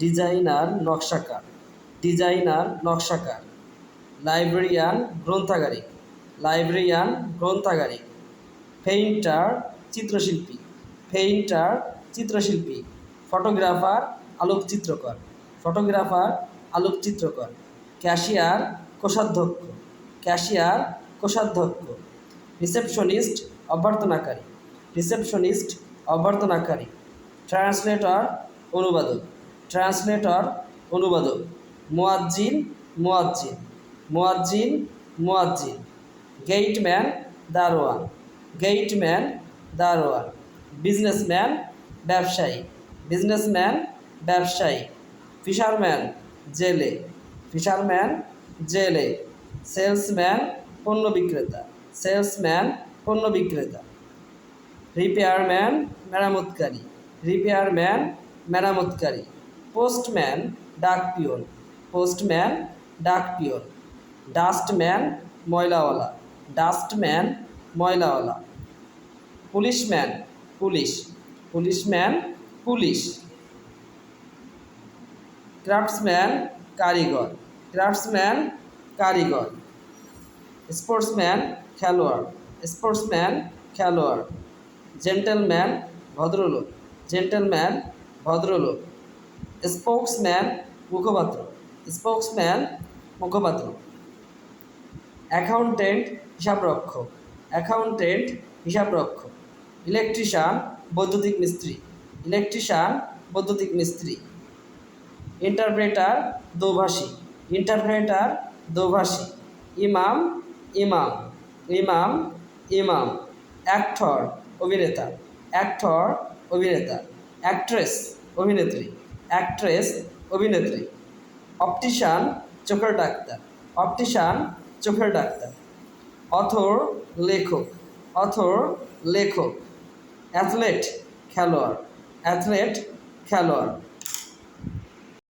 Designer নকশাকার, designer নকশাকার। Librarian গ্রন্থাগারিক, লাইব্রেরিয়ান গ্রন্থাগারিক। পেইন্টার চিত্রশিল্পী, পেইন্টার চিত্রশিল্পী। ফটোগ্রাফার আলোকচিত্রকর, ফটোগ্রাফার আলোকচিত্রকর। ক্যাশিয়ার কোষাধ্যক্ষ, ক্যাশিয়ার কোষাধ্যক্ষ। রিসেপশনিস্ট অভ্যর্থনাকারী, রিসেপশনিস্ট অভ্যর্থনাকারী। ট্রান্সলেটর অনুবাদক, ট্রান্সলেটর অনুবাদক। মুয়াজ্জিন মুয়াজ্জিন, মুয়াজ্জিন মুয়াজ্জিন। গেটম্যান দারোয়ান, গেটম্যান দারোয়ান। বিজনেসম্যান ব্যবসায়ী, বিজনেসম্যান ব্যবসায়ী। ফিশারম্যান জেলে, ফিশারম্যান জেলে। সেলসম্যান পণ্য বিক্রেতা, সেলসম্যান পণ্য বিক্রেতা। রিপেয়ারম্যান মেরামতকারী, রিপেয়ারম্যান মেরামতকারী। পোস্টম্যান ডাকপিয়ন, পোস্টম্যান ডাকপিয়ন। ডাস্টম্যান ময়লাওয়ালা, ডাস্টম্যান ময়লাওয়ালা। Policeman police, policeman police. Craftsman কারিগর, ক্রাফটসম্যান কারিগর। স্পোর্টসম্যান খেলোয়াড়, স্পোর্টসম্যান খেলোয়াড়। জেন্টলম্যান ভদ্রলোক, জেন্টলম্যান ভদ্রলোক। স্পোক্সম্যান মুখপাত্র, স্পোক্সম্যান মুখপাত্র। অ্যাকাউন্টেন্ট হিসাবরক্ষক, অ্যাকাউন্টেন্ট হিসাবরক্ষক। ইলেকট্রিশিয়ান বৈদ্যুতিক মিস্ত্রি, ইলেকট্রিশিয়ান বৈদ্যুতিক মিস্ত্রি। ইন্টারপ্রেটার দোভাষী, ইন্টারপ্রেটার দোভাষী। ইমাম ইমাম, ইমাম ইমাম। অ্যাক্টর অভিনেতা, অ্যাক্টর অভিনেতা। অ্যাক্ট্রেস অভিনেত্রী, অ্যাক্ট্রেস অভিনেত্রী। অপটিশিয়ান চোখের ডাক্তার, অপটিশিয়ান চোখের ডাক্তার। অথর লেখক, অথর লেখক। অ্যাথলেট খেলোয়াড়, অ্যাথলেট খেলোয়াড়।